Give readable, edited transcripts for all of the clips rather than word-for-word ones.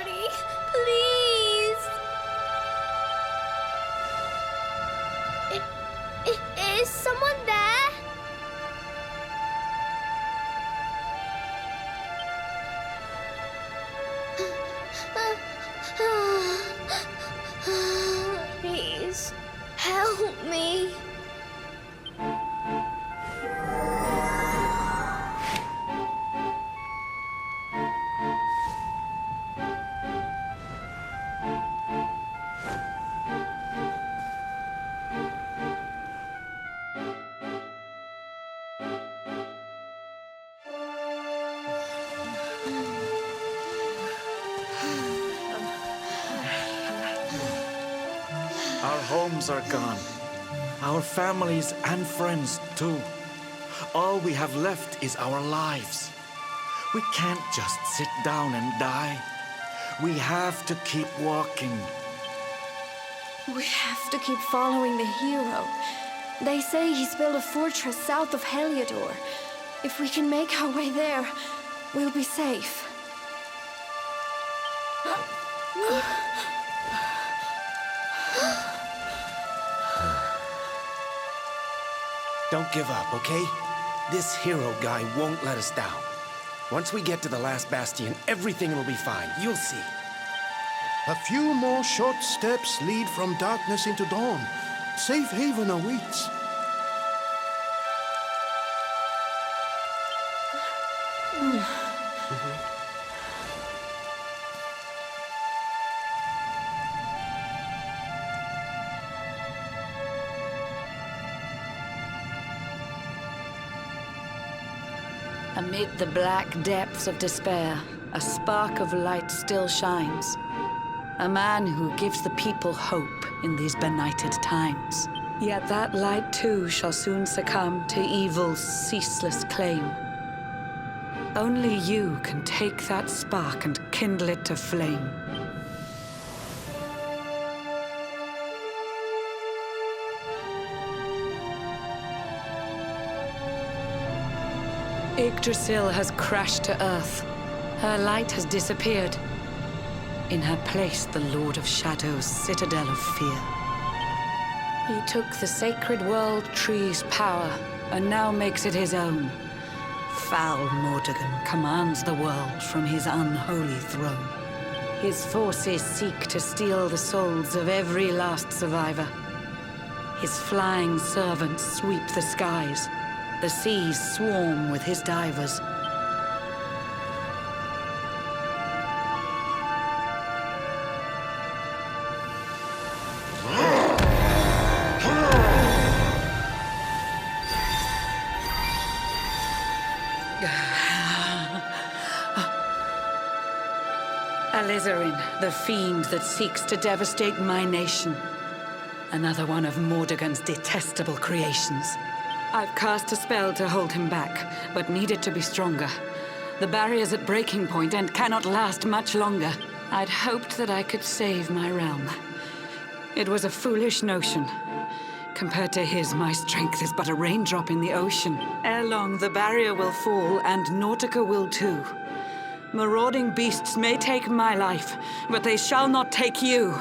Daddy, please. Is someone there? Please, help me. Our homes are gone. Our families and friends, too. All we have left is our lives. We can't just sit down and die. We have to keep walking. We have to keep following the hero. They say he's built a fortress south of Heliodor. If we can make our way there, we'll be safe. Don't give up, okay? This hero guy won't let us down. Once we get to the last bastion, everything will be fine. You'll see. A few more short steps lead from darkness into dawn. Safe haven awaits. Amid the black depths of despair, a spark of light still shines. A man who gives the people hope in these benighted times. Yet that light too shall soon succumb to evil's ceaseless claim. Only you can take that spark and kindle it to flame. Yggdrasil has crashed to Earth. Her light has disappeared. In her place, the Lord of Shadow's citadel of fear. He took the sacred world tree's power, and now makes it his own. Foul Mordegon commands the world from his unholy throne. His forces seek to steal the souls of every last survivor. His flying servants sweep the skies. The seas swarm with his divers. Alizarin, the fiend that seeks to devastate my nation. Another one of Mordegon's detestable creations. I've cast a spell to hold him back, but need it to be stronger. The barrier's at breaking point and cannot last much longer. I'd hoped that I could save my realm. It was a foolish notion. Compared to his, my strength is but a raindrop in the ocean. Ere long, the barrier will fall, and Nautica will too. Marauding beasts may take my life, but they shall not take you.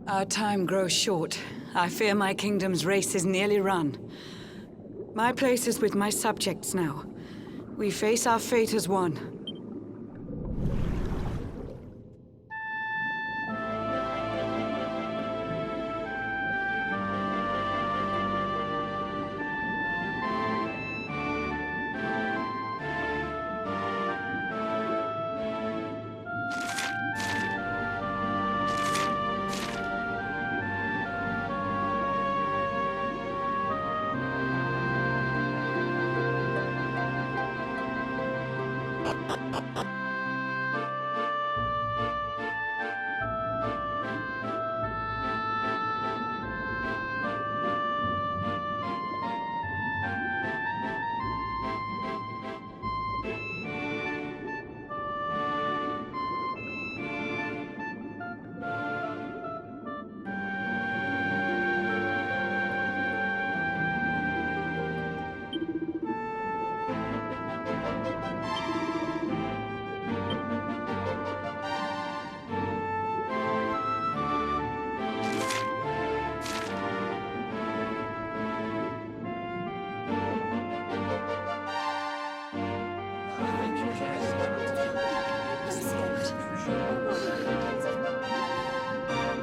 Our time grows short. I fear my kingdom's race is nearly run. My place is with my subjects now. We face our fate as one.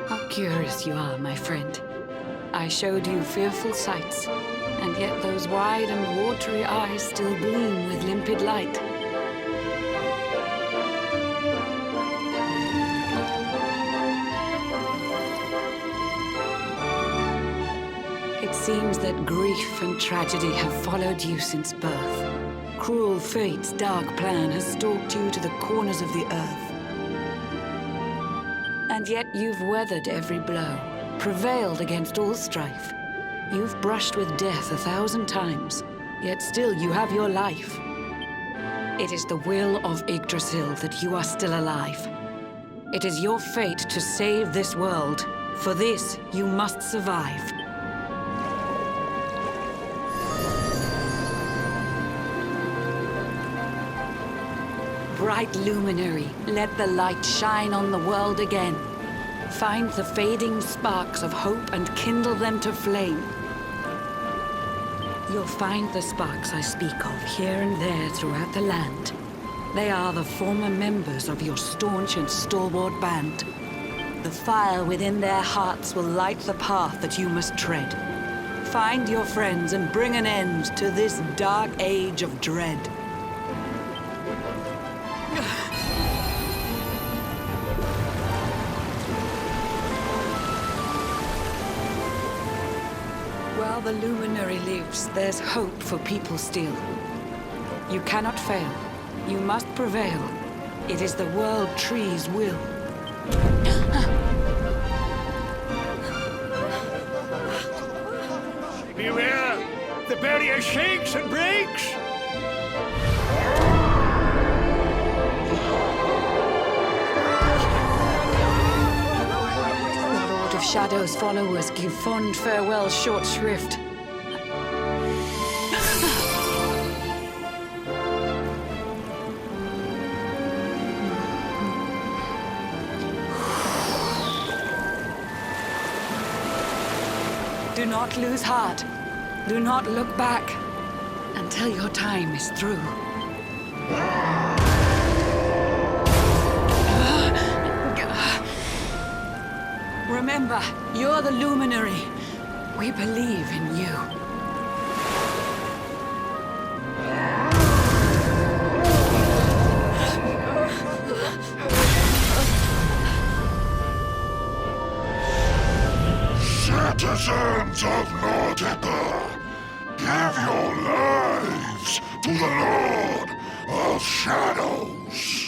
How curious you are, my friend. I showed you fearful sights, and yet those wide and watery eyes still gleam with limpid light. It seems that grief and tragedy have followed you since birth. Cruel fate's dark plan has stalked you to the corners of the earth. And yet you've weathered every blow, prevailed against all strife. You've brushed with death 1,000 times, yet still you have your life. It is the will of Yggdrasil that you are still alive. It is your fate to save this world. For this, you must survive. Bright luminary, let the light shine on the world again. Find the fading sparks of hope and kindle them to flame. You'll find the sparks I speak of here and there throughout the land. They are the former members of your staunch and stalwart band. The fire within their hearts will light the path that you must tread. Find your friends and bring an end to this dark age of dread. While the luminary lives, there's hope for people still. You cannot fail. You must prevail. It is the World Tree's will. Beware! The barrier shakes and breaks! The Lord of Shadow's followers give fond farewell short shrift. Do not lose heart. Do not look back until your time is through. Remember, you're the luminary. We believe in you. Citizens of Nordica, give your lives to the Lord of Shadows.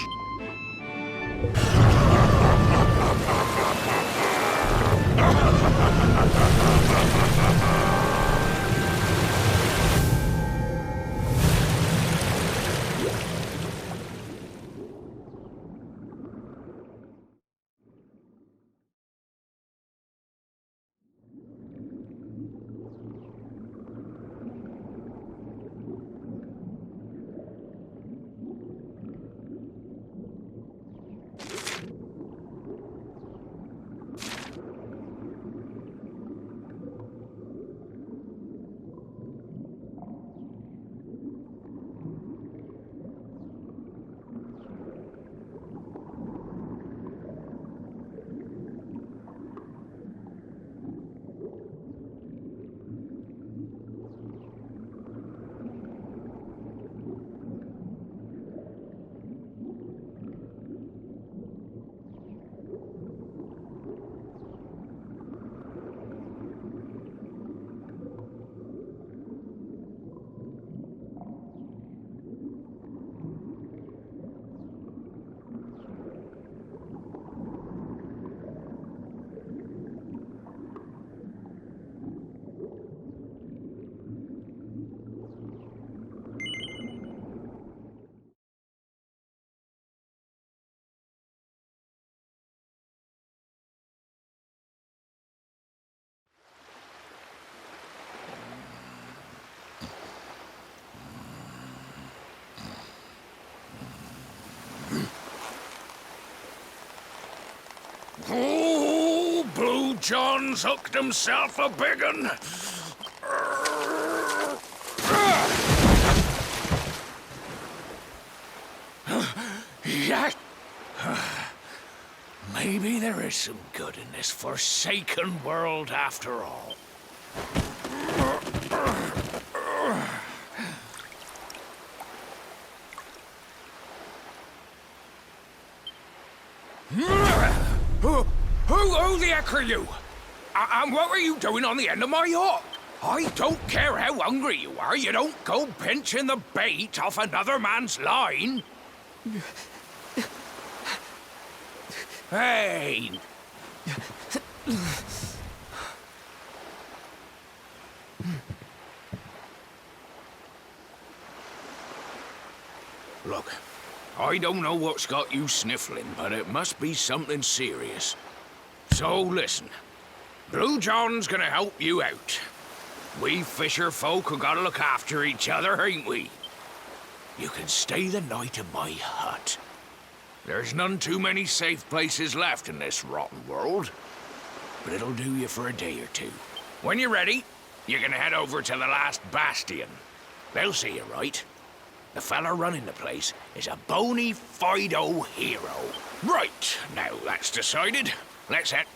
John's hooked himself a big un. Yes. Maybe there is some good in this forsaken world after all. Who the heck are you? And what were you doing on the end of my yacht? I don't care how hungry you are, you don't go pinching the bait off another man's line. Hey! Look, I don't know what's got you sniffling, but it must be something serious. So listen, Blue John's gonna help you out. We fisher folk have gotta look after each other, ain't we? You can stay the night in my hut. There's none too many safe places left in this rotten world, but it'll do you for a day or two. When you're ready, you're gonna head over to the last bastion. They'll see you right. The fella running the place is a bona fide hero. Right, now that's decided. Let's head.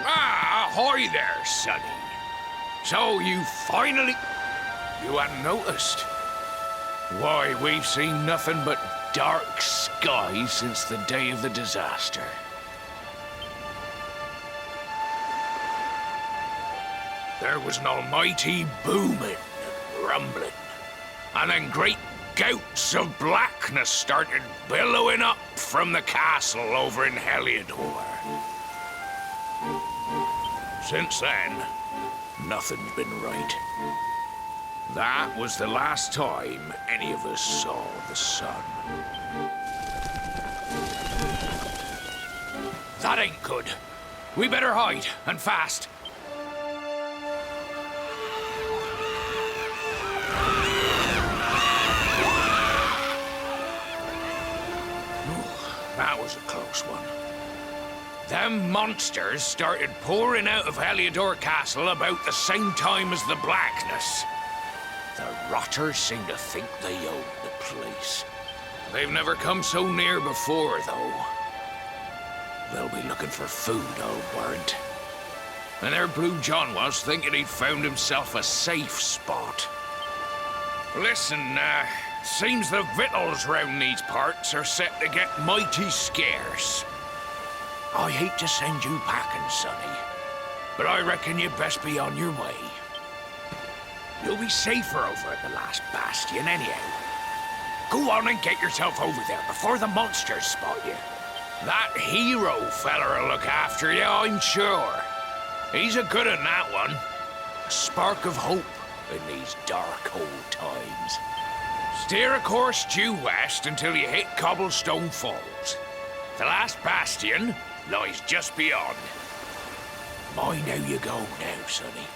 Ahoy there, Sonny. So you finally... You hadn't noticed? Why, we've seen nothing but dark skies since the day of the disaster. There was an almighty booming, rumbling, and then great gouts of blackness started billowing up from the castle over in Heliodor. Since then, nothing's been right. That was the last time any of us saw the sun. That ain't good. We better hide, and fast. Ooh, that was a close one. Them monsters started pouring out of Heliodor Castle about the same time as the blackness. The rotters seem to think they own the place. They've never come so near before, though. They'll be looking for food, I'll warrant. And there Blue John was, thinking he'd found himself a safe spot. Listen, seems the victuals round these parts are set to get mighty scarce. I hate to send you packing, Sonny, but I reckon you'd best be on your way. You'll be safer over at the last bastion anyhow. Go on and get yourself over there before the monsters spot you. That hero feller'll look after you, I'm sure. He's a good un, that one. A spark of hope in these dark old times. Steer a course due west until you hit Cobblestone Falls. The last bastion lies just beyond. Mind how you go now, Sonny.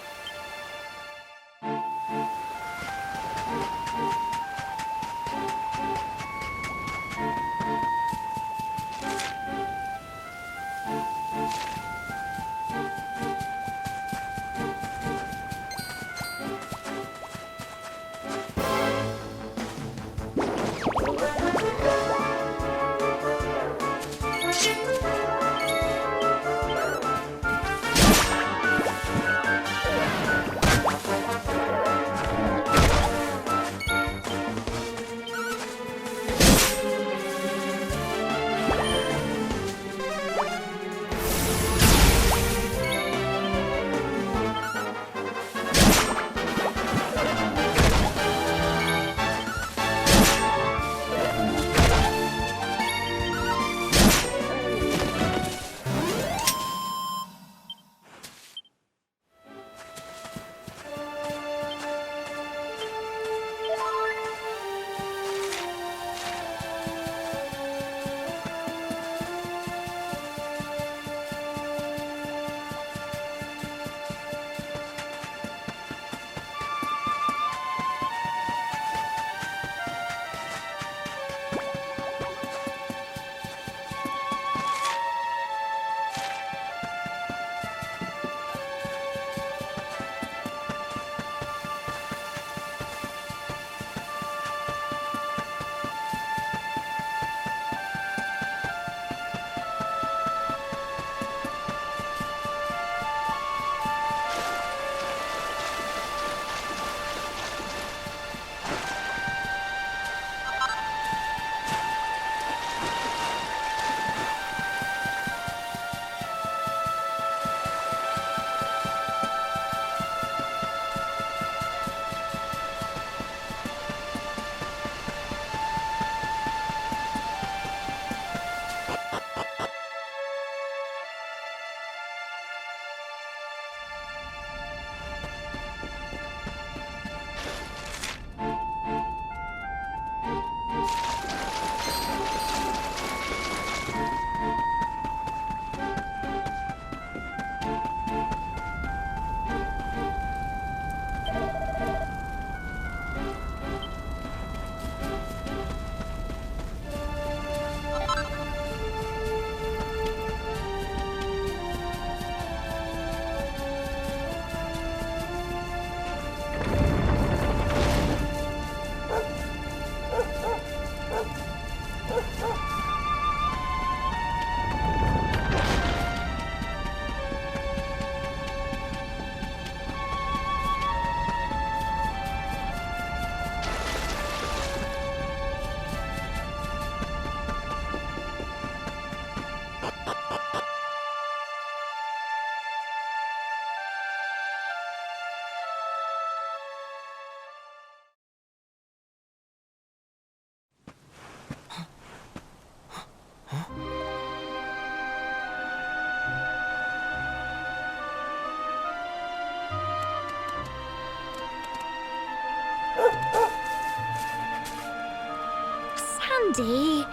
Sandy,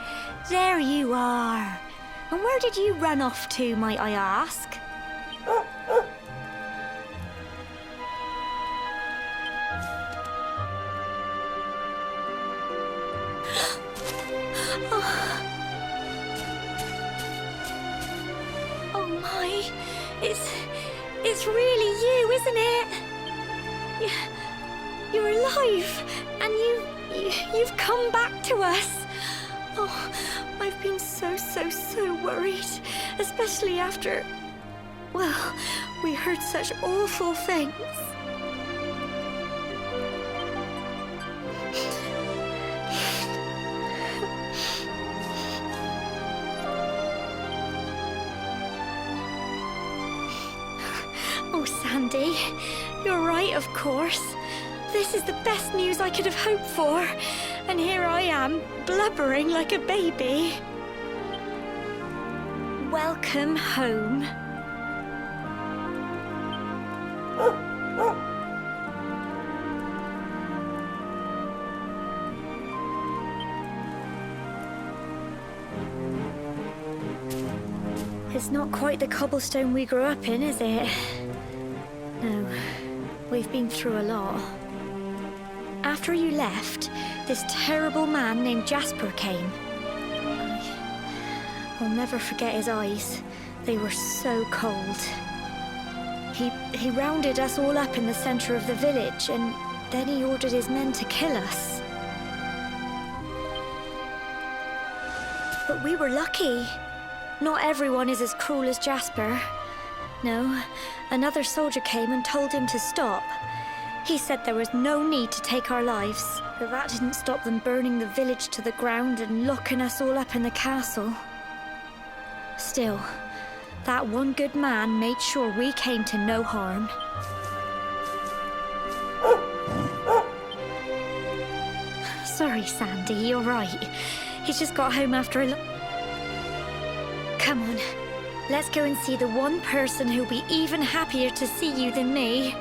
there you are. And where did you run off to, might I ask? Oh my, it's really you, isn't it? You're alive, and you've come back to us. Oh, I've been so worried, especially after, well, we heard such awful things. Oh, Sandy, you're right, of course. This is the best news I could have hoped for. And here I am, blubbering like a baby. Welcome home. It's not quite the cobblestone we grew up in, is it? No, we've been through a lot. After you left, this terrible man named Jasper came. I'll never forget his eyes. They were so cold. He rounded us all up in the center of the village, and then he ordered his men to kill us. But we were lucky. Not everyone is as cruel as Jasper. No, another soldier came and told him to stop. He said there was no need to take our lives, but that didn't stop them burning the village to the ground and locking us all up in the castle. Still, that one good man made sure we came to no harm. Sorry, Sandy, you're right. He's just got home after a Come on, let's go and see the one person who'll be even happier to see you than me.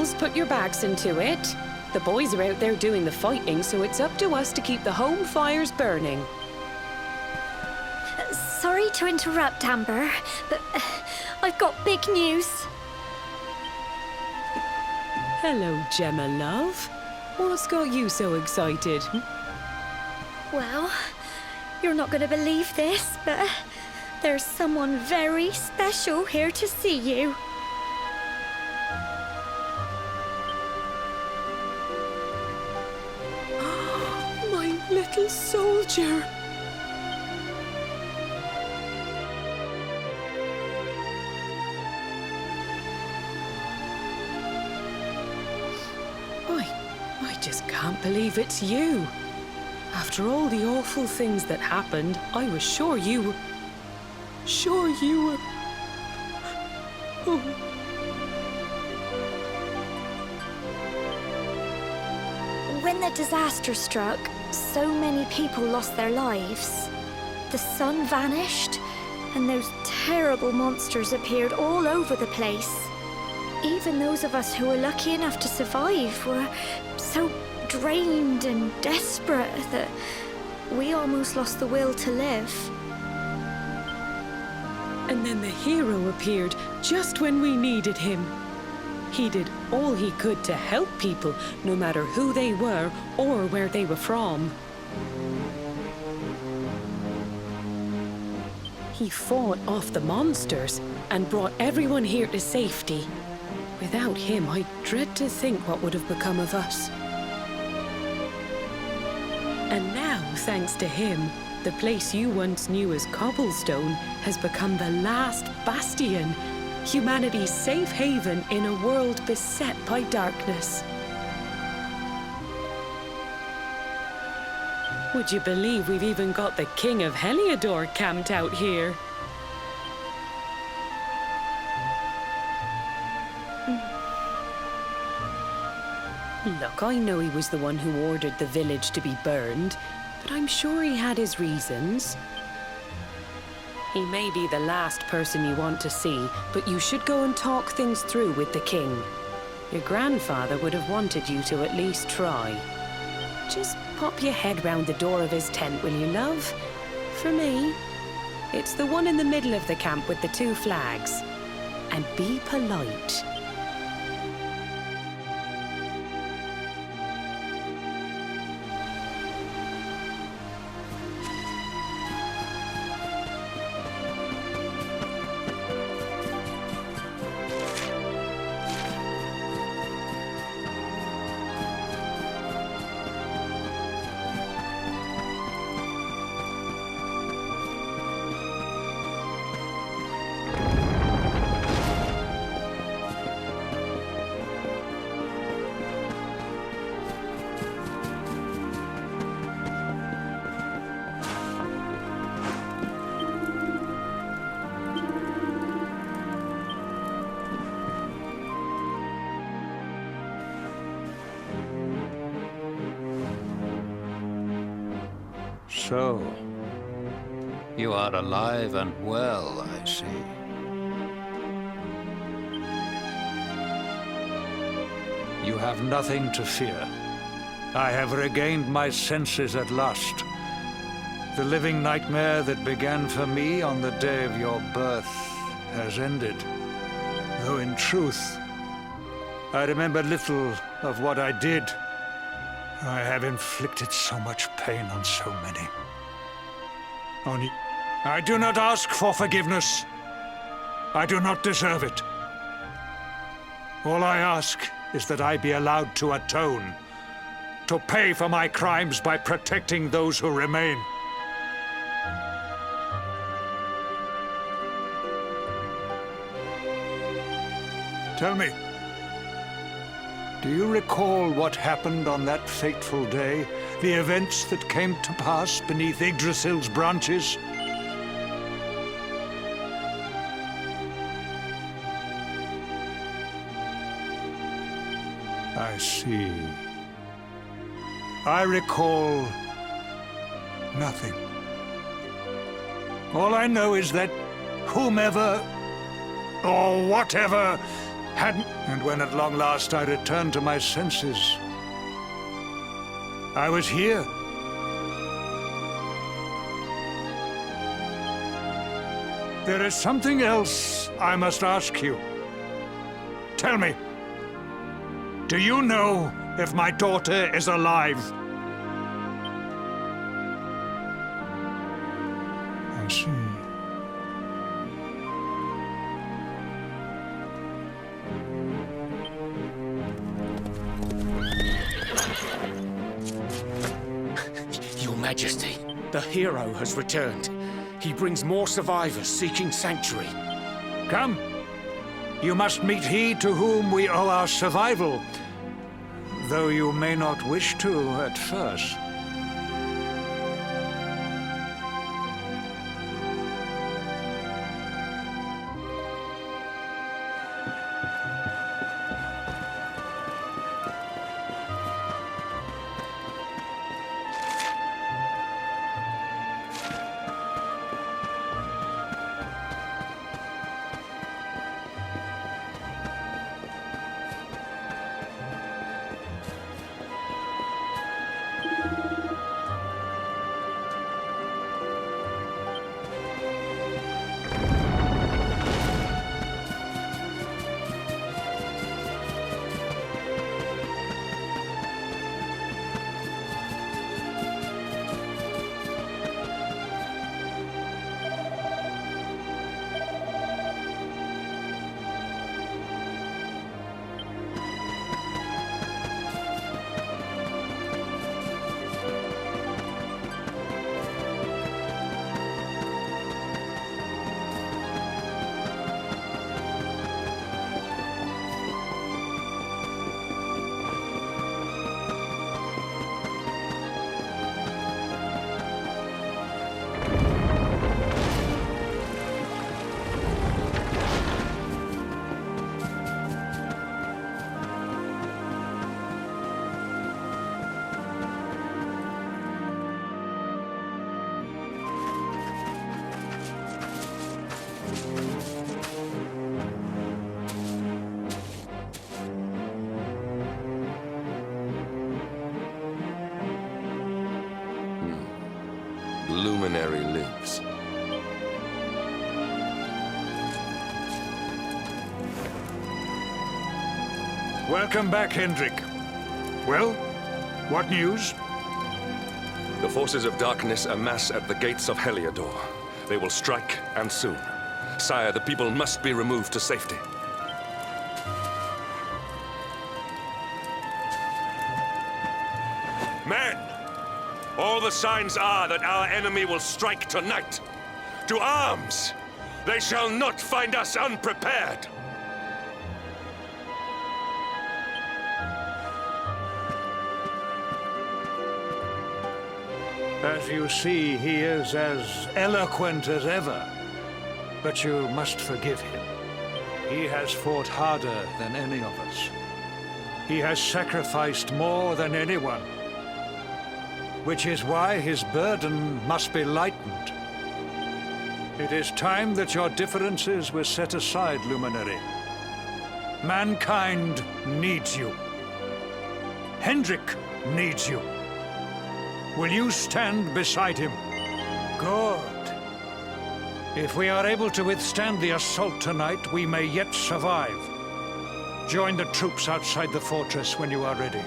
girls, put your backs into it. The boys are out there doing the fighting, so it's up to us to keep the home fires burning. Sorry to interrupt, Amber, but I've got big news. Hello, Gemma, love. What's got you so excited? Well, you're not going to believe this, but there's someone very special here to see you. My little soldier. I just can't believe it's you. After all the awful things that happened, I was sure you were... Oh. When the disaster struck, so many people lost their lives. The sun vanished, and those terrible monsters appeared all over the place. Even those of us who were lucky enough to survive were so drained and desperate that we almost lost the will to live. And then the hero appeared just when we needed him. He did all he could to help people, no matter who they were or where they were from. He fought off the monsters and brought everyone here to safety. Without him, I dread to think what would have become of us. And now, thanks to him, the place you once knew as Cobblestone has become the last bastion, humanity's safe haven in a world beset by darkness. Would you believe we've even got the King of Heliodor camped out here? Look, I know he was the one who ordered the village to be burned, but I'm sure he had his reasons. He may be the last person you want to see, but you should go and talk things through with the king. Your grandfather would have wanted you to at least try. Just pop your head round the door of his tent, will you, love? For me, it's the one in the middle of the camp with the 2 flags. And be polite. So, you are alive and well, I see. You have nothing to fear. I have regained my senses at last. The living nightmare that began for me on the day of your birth has ended. Though in truth, I remember little of what I did. I have inflicted so much pain on so many. Only, I do not ask for forgiveness. I do not deserve it. All I ask is that I be allowed to atone, to pay for my crimes by protecting those who remain. Tell me, do you recall what happened on that fateful day? The events that came to pass beneath Yggdrasil's branches? I see. I recall nothing. All I know is that whomever or whatever And when at long last I returned to my senses, I was here. There is something else I must ask you. Tell me, do you know if my daughter is alive? I see. Your Majesty, the hero has returned. He brings more survivors seeking sanctuary. Come. You must meet he to whom we owe our survival, though you may not wish to at first. Luminary lives. Welcome back, Hendrik. Well, what news? The forces of darkness amass at the gates of Heliodor. They will strike, and soon. Sire, the people must be removed to safety. Men! All the signs are that our enemy will strike tonight. To arms! They shall not find us unprepared! As you see, he is as eloquent as ever. But you must forgive him. He has fought harder than any of us. He has sacrificed more than anyone. Which is why his burden must be lightened. It is time that your differences were set aside, Luminary. Mankind needs you. Hendrik needs you. Will you stand beside him? Good. If we are able to withstand the assault tonight, we may yet survive. Join the troops outside the fortress when you are ready.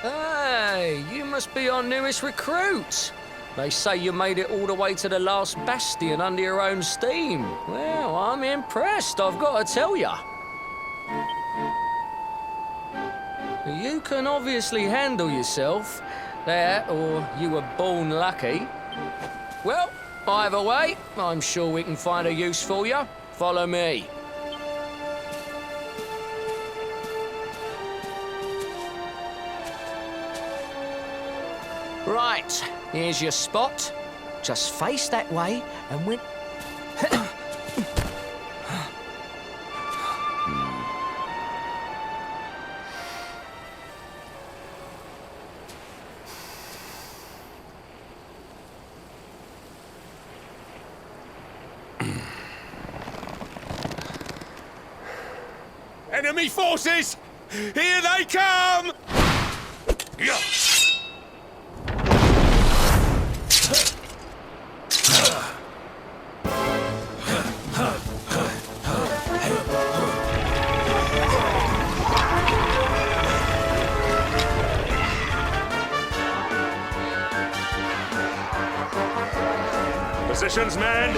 Hey, you must be our newest recruit. They say you made it all the way to the last bastion under your own steam. Well, I'm impressed, I've got to tell ya. You can obviously handle yourself. That, or you were born lucky. Well, either way, I'm sure we can find a use for you. Follow me. Right, here's your spot. Just face that way and when... Enemy forces! Here they come! Yeah. Positions, men!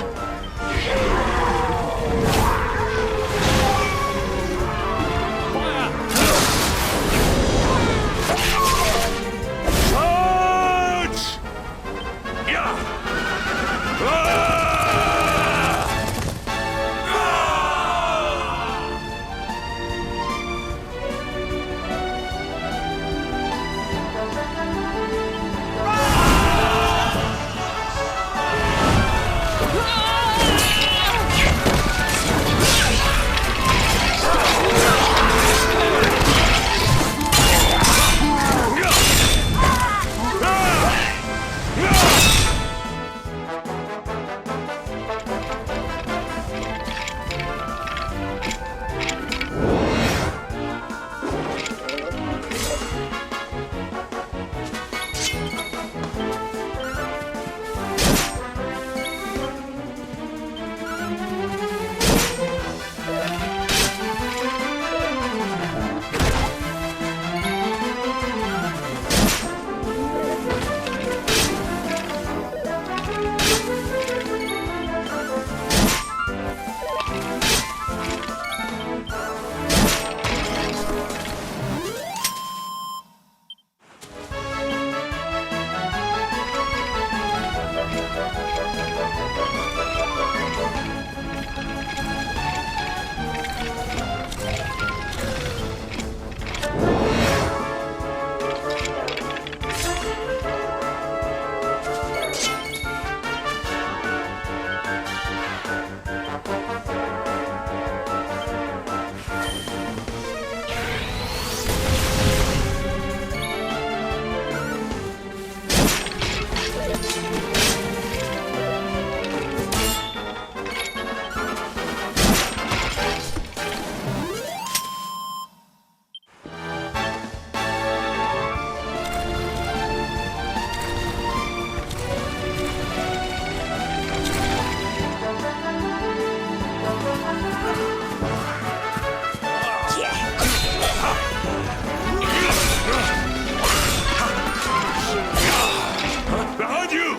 Charge! Yeah! Behind you!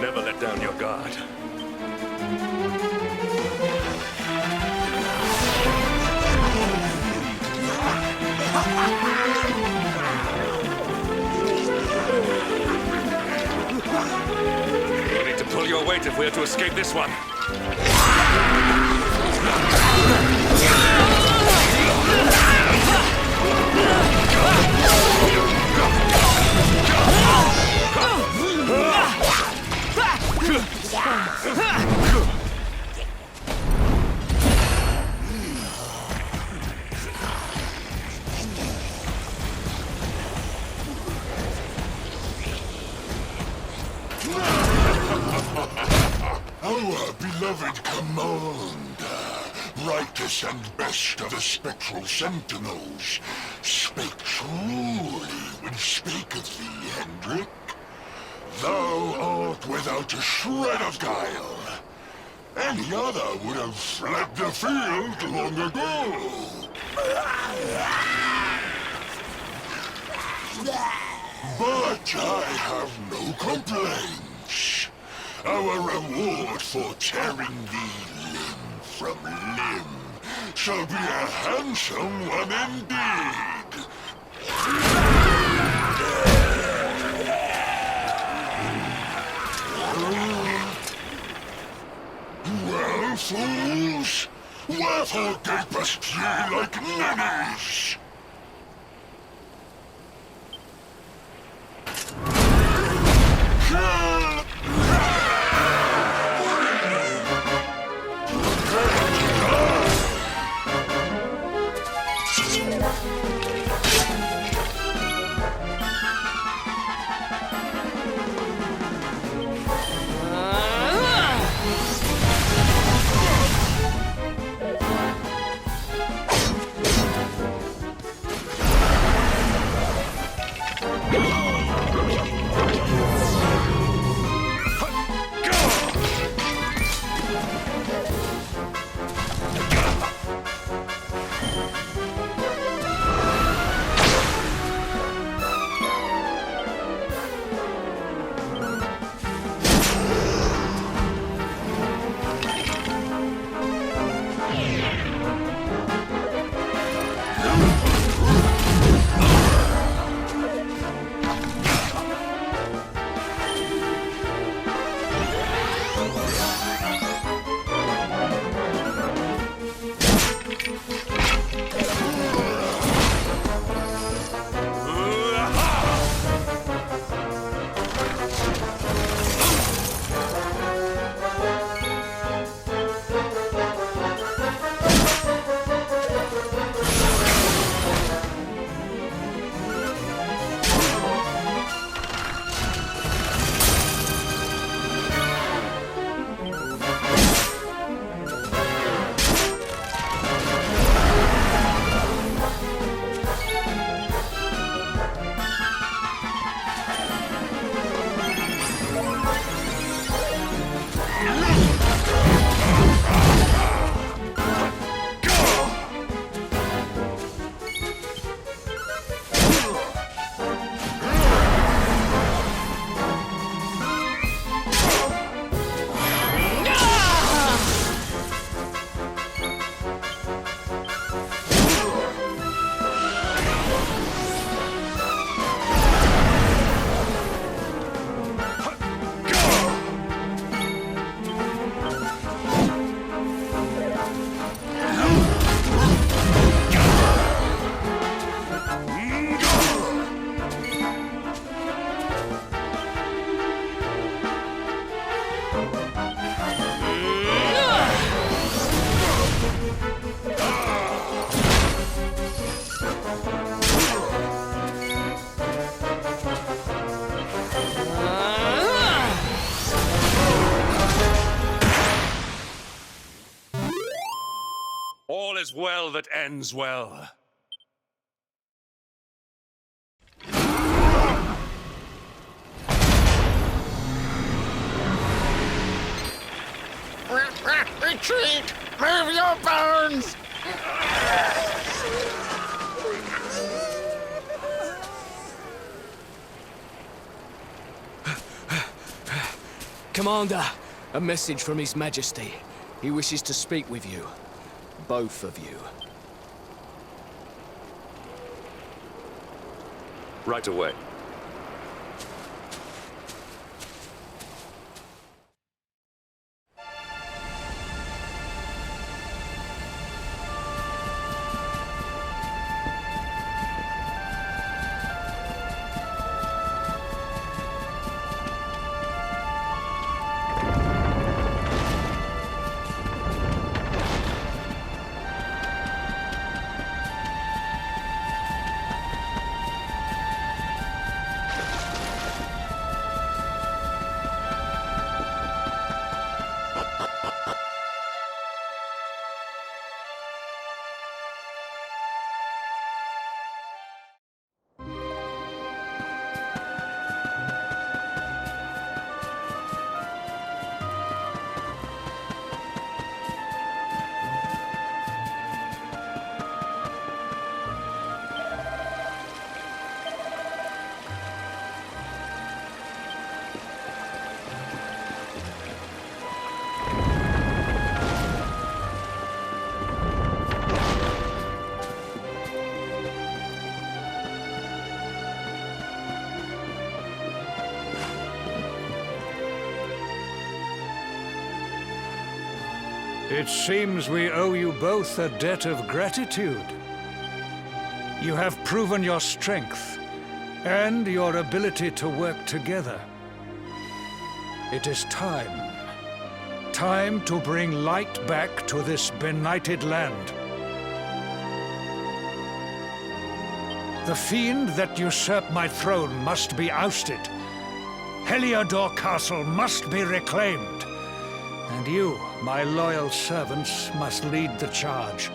Never let down your guard. You'll need to pull your weight if we are to escape this one. Ha ha ha! beloved commander, brightest and best of the spectral sentinels, spake truly when spaketh thee, Hendrik. Thou art without a shred of guile. Any other would have fled the field long ago. But I have no complaints. Our reward for tearing thee limb from limb shall be a handsome one indeed. Well, fools, wherefore gapest ye like ninnies? All is well that ends well. Retreat! Move your bones! Commander, a message from His Majesty. He wishes to speak with you. Both of you. Right away. It seems we owe you both a debt of gratitude. You have proven your strength and your ability to work together. It is time. Time to bring light back to this benighted land. The fiend that usurped my throne must be ousted. Heliodor Castle must be reclaimed. And you, my loyal servants, must lead the charge.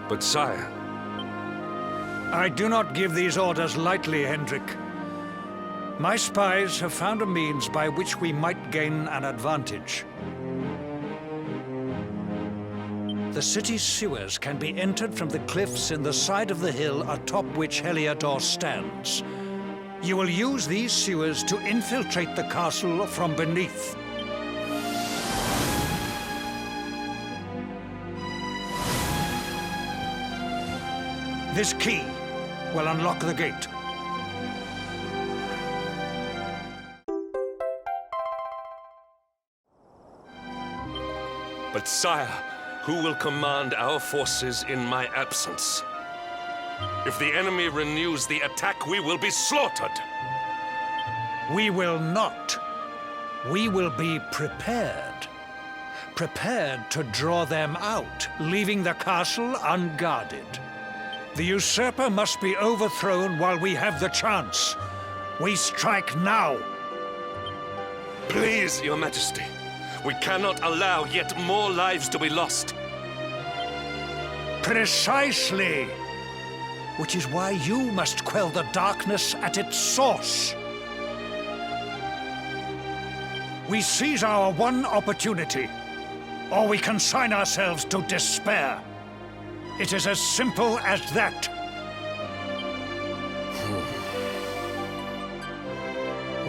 But sire... I do not give these orders lightly, Hendrik. My spies have found a means by which we might gain an advantage. The city's sewers can be entered from the cliffs in the side of the hill atop which Heliodor stands. You will use these sewers to infiltrate the castle from beneath. This key will unlock the gate. But sire, who will command our forces in my absence? If the enemy renews the attack, we will be slaughtered! We will not. We will be prepared. Prepared to draw them out, leaving the castle unguarded. The usurper must be overthrown while we have the chance. We strike now. Please, Your Majesty. We cannot allow yet more lives to be lost. Precisely. Which is why you must quell the darkness at its source. We seize our one opportunity, or we consign ourselves to despair. It is as simple as that.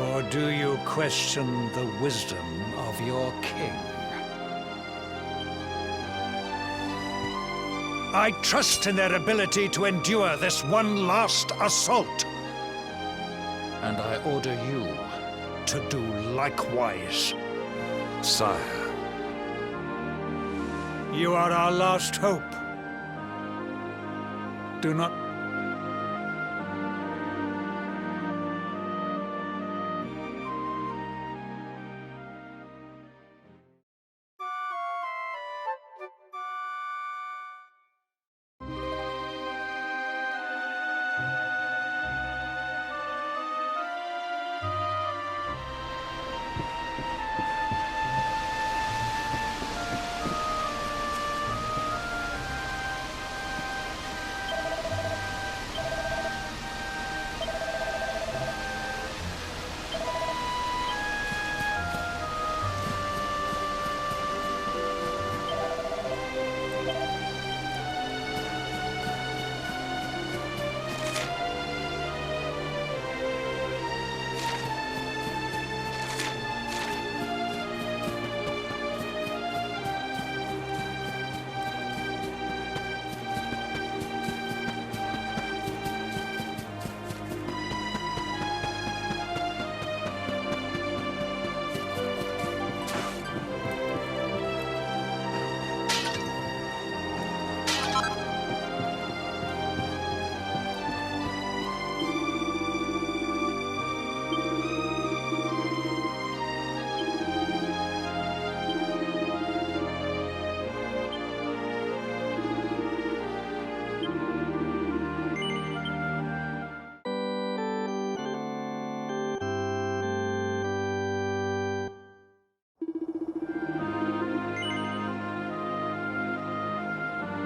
Or do you question the wisdom of your king? I trust in their ability to endure this one last assault. And I order you to do likewise. Sire. You are our last hope. Do not